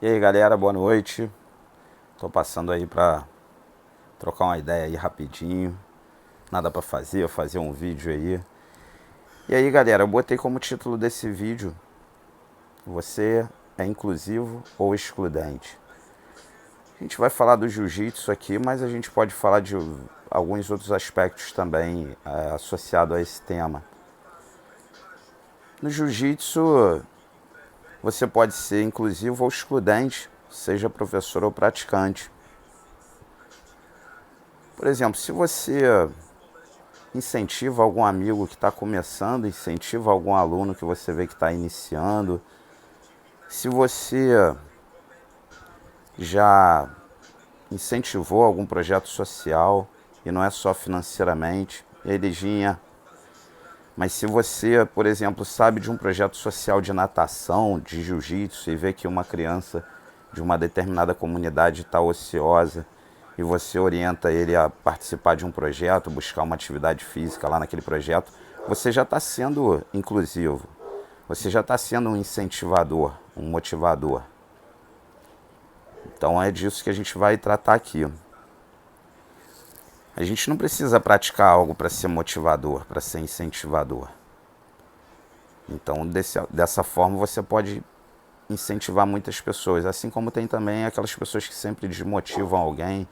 E aí galera, boa noite. Tô passando aí pra trocar uma ideia aí rapidinho. Nada pra fazer um vídeo aí. E aí galera, eu botei como título desse vídeo: Você é inclusivo ou excludente? A gente vai falar do jiu-jitsu aqui, mas a gente pode falar de alguns outros aspectos também associados a esse tema. No jiu-jitsu, você pode ser inclusivo ou excludente, seja professor ou praticante. Por exemplo, se você incentiva algum amigo que está começando, incentiva algum aluno que você vê que está iniciando, se você já incentivou algum projeto social, e não é só financeiramente, Eliginha, mas se você, por exemplo, sabe de um projeto social de natação, de jiu-jitsu, e vê que uma criança de uma determinada comunidade está ociosa, e você orienta ele a participar de um projeto, buscar uma atividade física lá naquele projeto, você já está sendo inclusivo, você já está sendo um incentivador, um motivador. Então é disso que a gente vai tratar aqui. A gente não precisa praticar algo para ser motivador, para ser incentivador. Então, dessa forma, você pode incentivar muitas pessoas. Assim como tem também aquelas pessoas que sempre desmotivam alguém,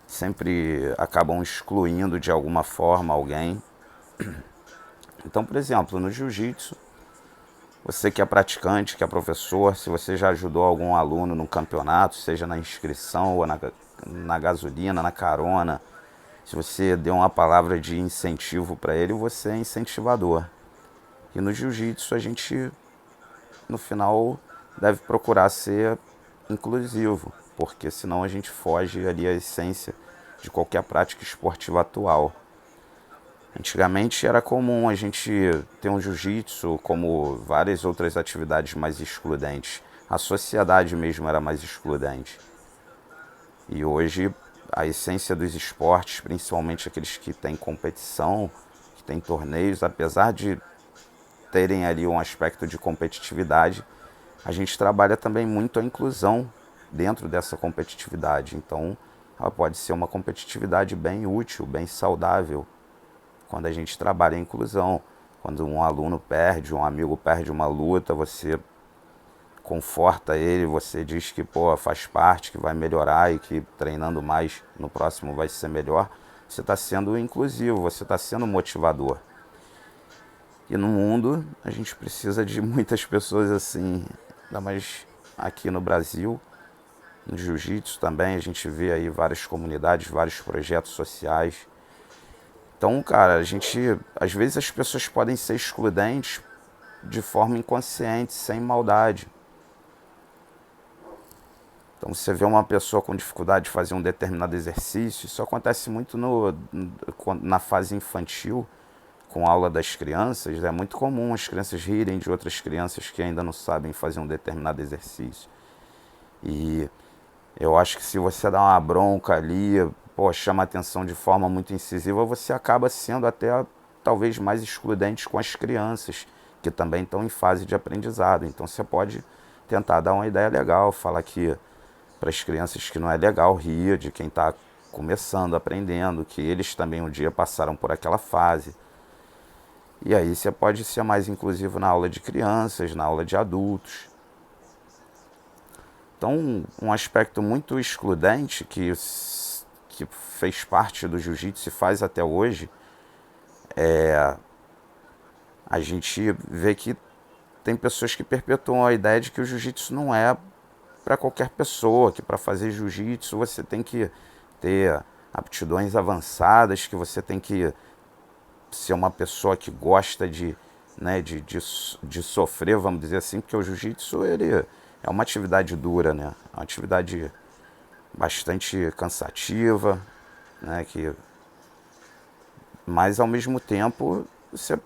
sempre acabam excluindo de alguma forma alguém. Então, por exemplo, no jiu-jitsu, você que é praticante, que é professor, se você já ajudou algum aluno no campeonato, seja na inscrição ou na gasolina, na carona, se você deu uma palavra de incentivo para ele, você é incentivador. E no jiu-jitsu a gente, no final, deve procurar ser inclusivo, porque senão a gente foge ali à essência de qualquer prática esportiva atual. Antigamente era comum a gente ter um jiu-jitsu, como várias outras atividades mais excludentes. A sociedade mesmo era mais excludente. E hoje a essência dos esportes, principalmente aqueles que têm competição, que têm torneios, apesar de terem ali um aspecto de competitividade, a gente trabalha também muito a inclusão dentro dessa competitividade. Então, ela pode ser uma competitividade bem útil, bem saudável, quando a gente trabalha a inclusão. Quando um aluno perde, um amigo perde uma luta, você conforta ele, você diz que pô, faz parte, que vai melhorar e que treinando mais no próximo vai ser melhor. Você está sendo inclusivo, você está sendo motivador. E no mundo a gente precisa de muitas pessoas assim, ainda mais aqui no Brasil. No jiu-jitsu também a gente vê aí várias comunidades, vários projetos sociais. Então, cara, às vezes as pessoas podem ser excludentes de forma inconsciente, sem maldade. Então você vê uma pessoa com dificuldade de fazer um determinado exercício, isso acontece muito na fase infantil, com a aula das crianças. É muito comum as crianças rirem de outras crianças que ainda não sabem fazer um determinado exercício. E eu acho que se você dá uma bronca ali, pô, chama atenção de forma muito incisiva, você acaba sendo até talvez mais excludente com as crianças, que também estão em fase de aprendizado. Então você pode tentar dar uma ideia legal, falar que para as crianças que não é legal rir de quem está começando, aprendendo, que eles também um dia passaram por aquela fase. E aí você pode ser mais inclusivo na aula de crianças, na aula de adultos. Então, um aspecto muito excludente que fez parte do jiu-jitsu e faz até hoje, a gente vê que tem pessoas que perpetuam a ideia de que o jiu-jitsu não é para qualquer pessoa, que para fazer jiu-jitsu você tem que ter aptidões avançadas, que você tem que ser uma pessoa que gosta de sofrer, vamos dizer assim, porque o jiu-jitsu ele é uma atividade dura, né? É uma atividade bastante cansativa, né? Mas ao mesmo tempo você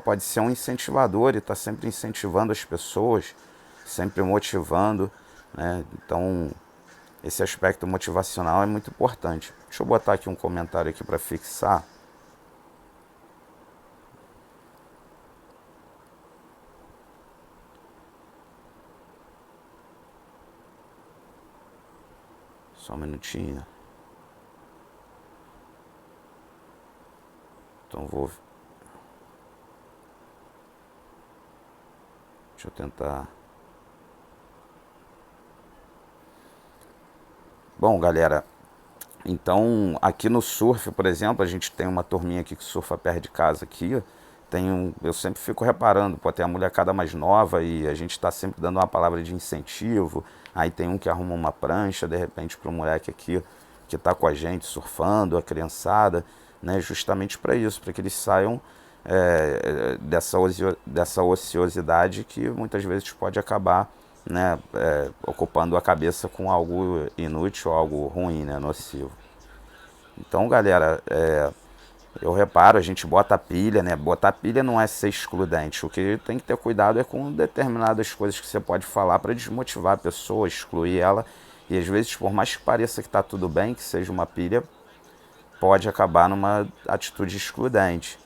pode ser um incentivador e está sempre incentivando as pessoas, sempre motivando, né? Então esse aspecto motivacional é muito importante. Deixa eu botar aqui um comentário aqui para fixar. Só um minutinho. Então vou... Deixa eu tentar... Bom, galera, então aqui no surf, por exemplo, a gente tem uma turminha aqui que surfa perto de casa aqui. Eu sempre fico reparando, pô, tem a molecada mais nova e a gente está sempre dando uma palavra de incentivo. Aí tem um que arruma uma prancha, de repente, para o moleque aqui que está com a gente surfando, a criançada, né? Justamente para isso, para que eles saiam dessa ociosidade que muitas vezes pode acabar, né, ocupando a cabeça com algo inútil, algo ruim, né, nocivo. Então, galera, eu reparo, a gente bota a pilha, né? Botar pilha não é ser excludente. O que tem que ter cuidado é com determinadas coisas que você pode falar para desmotivar a pessoa, excluir ela. E às vezes, por mais que pareça que está tudo bem, que seja uma pilha, pode acabar numa atitude excludente.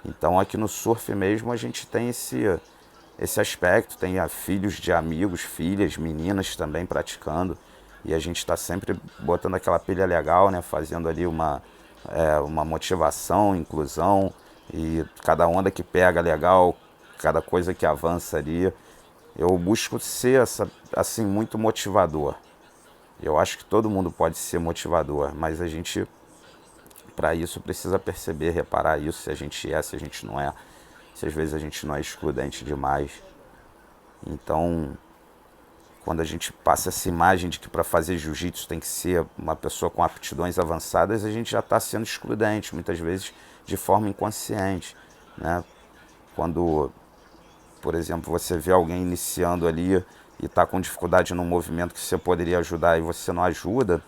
Então aqui no surf mesmo a gente tem esse aspecto, tem filhos de amigos, filhas, meninas também praticando. E a gente está sempre botando aquela pilha legal, né? Fazendo ali uma motivação, inclusão. E cada onda que pega legal, cada coisa que avança ali. Eu busco ser assim muito motivador. Eu acho que todo mundo pode ser motivador, mas a gente, para isso, precisa perceber, reparar isso, se a gente é, se a gente não é. Se às vezes a gente não é excludente demais. Então, quando a gente passa essa imagem de que para fazer jiu-jitsu tem que ser uma pessoa com aptidões avançadas, a gente já está sendo excludente, muitas vezes de forma inconsciente, né? Quando, por exemplo, você vê alguém iniciando ali e está com dificuldade num movimento que você poderia ajudar e você não ajuda,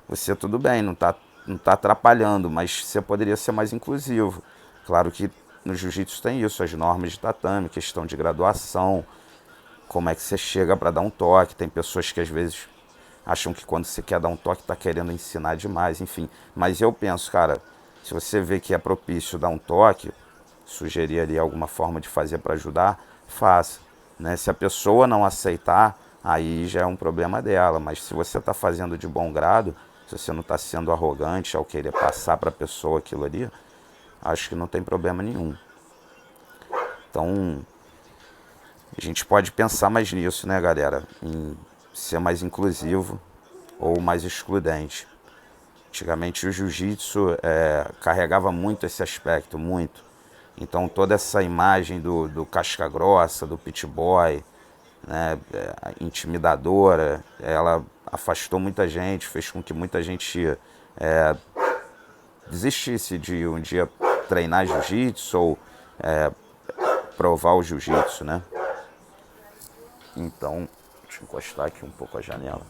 você tudo bem, não tá atrapalhando, mas você poderia ser mais inclusivo. Claro que no jiu-jitsu tem isso, as normas de tatame, questão de graduação, como é que você chega para dar um toque. Tem pessoas que às vezes acham que quando você quer dar um toque está querendo ensinar demais, enfim. Mas eu penso, cara, se você vê que é propício dar um toque, sugerir ali alguma forma de fazer para ajudar, faça, né? Se a pessoa não aceitar, aí já é um problema dela. Mas se você está fazendo de bom grado, se você não está sendo arrogante ao querer passar para a pessoa aquilo ali, acho que não tem problema nenhum. Então, a gente pode pensar mais nisso, né, galera? Em ser mais inclusivo ou mais excludente. Antigamente o jiu-jitsu carregava muito esse aspecto, muito. Então toda essa imagem do casca grossa, do pit boy, né, intimidadora, ela afastou muita gente, fez com que muita gente desistisse de um dia treinar jiu-jitsu ou provar o jiu-jitsu, né? Então, deixa eu encostar aqui um pouco a janela.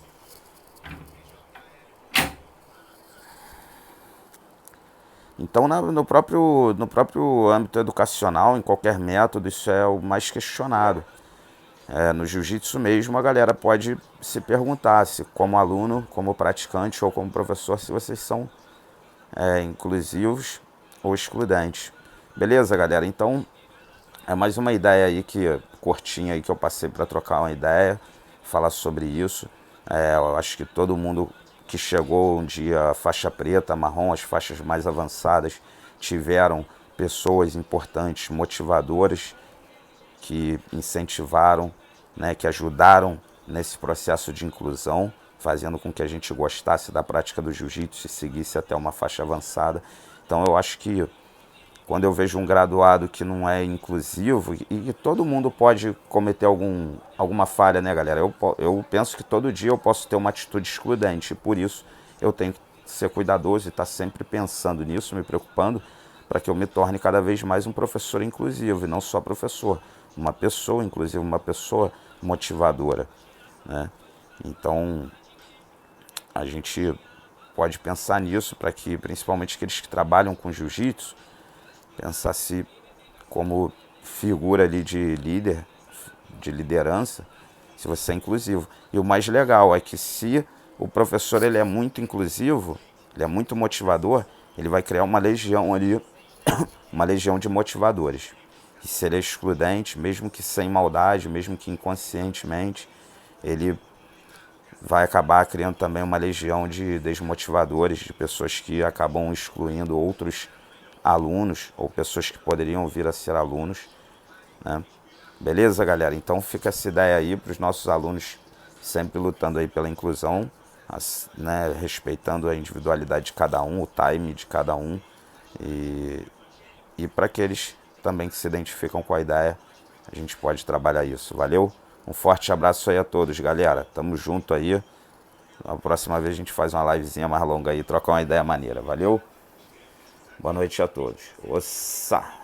Então, no próprio âmbito educacional, em qualquer método, isso é o mais questionado. No jiu-jitsu mesmo, a galera pode se perguntar se, como aluno, como praticante ou como professor, se vocês são inclusivos ou excludentes. Beleza, galera? Então, é mais uma ideia aí curtinha aí que eu passei para trocar uma ideia, falar sobre isso. Eu acho que todo mundo que chegou um dia faixa preta, marrom, as faixas mais avançadas, tiveram pessoas importantes, motivadoras, que incentivaram, né, que ajudaram nesse processo de inclusão, fazendo com que a gente gostasse da prática do jiu-jitsu e seguisse até uma faixa avançada. Então eu acho que quando eu vejo um graduado que não é inclusivo, e todo mundo pode cometer alguma falha, né, galera? Eu penso que todo dia eu posso ter uma atitude excludente, e por isso eu tenho que ser cuidadoso e estar sempre pensando nisso, me preocupando, para que eu me torne cada vez mais um professor inclusivo, e não só professor, uma pessoa inclusiva, uma pessoa motivadora, né? Então, a gente pode pensar nisso para que, principalmente aqueles que trabalham com jiu-jitsu, pensar-se como figura ali de líder, de liderança, se você é inclusivo. E o mais legal é que se o professor ele é muito inclusivo, ele é muito motivador, ele vai criar uma legião ali, uma legião de motivadores. E se ele é excludente, mesmo que sem maldade, mesmo que inconscientemente, ele vai acabar criando também uma legião de desmotivadores, de pessoas que acabam excluindo outros alunos ou pessoas que poderiam vir a ser alunos, né? Beleza, galera? Então fica essa ideia aí para os nossos alunos, sempre lutando aí pela inclusão, né? Respeitando a individualidade de cada um, o time de cada um, e para aqueles também que se identificam com a ideia, a gente pode trabalhar isso. Valeu? Um forte abraço aí a todos, galera. Tamo junto aí. Na próxima vez a gente faz uma livezinha mais longa aí, trocar uma ideia maneira. Valeu? Boa noite a todos. Ossa!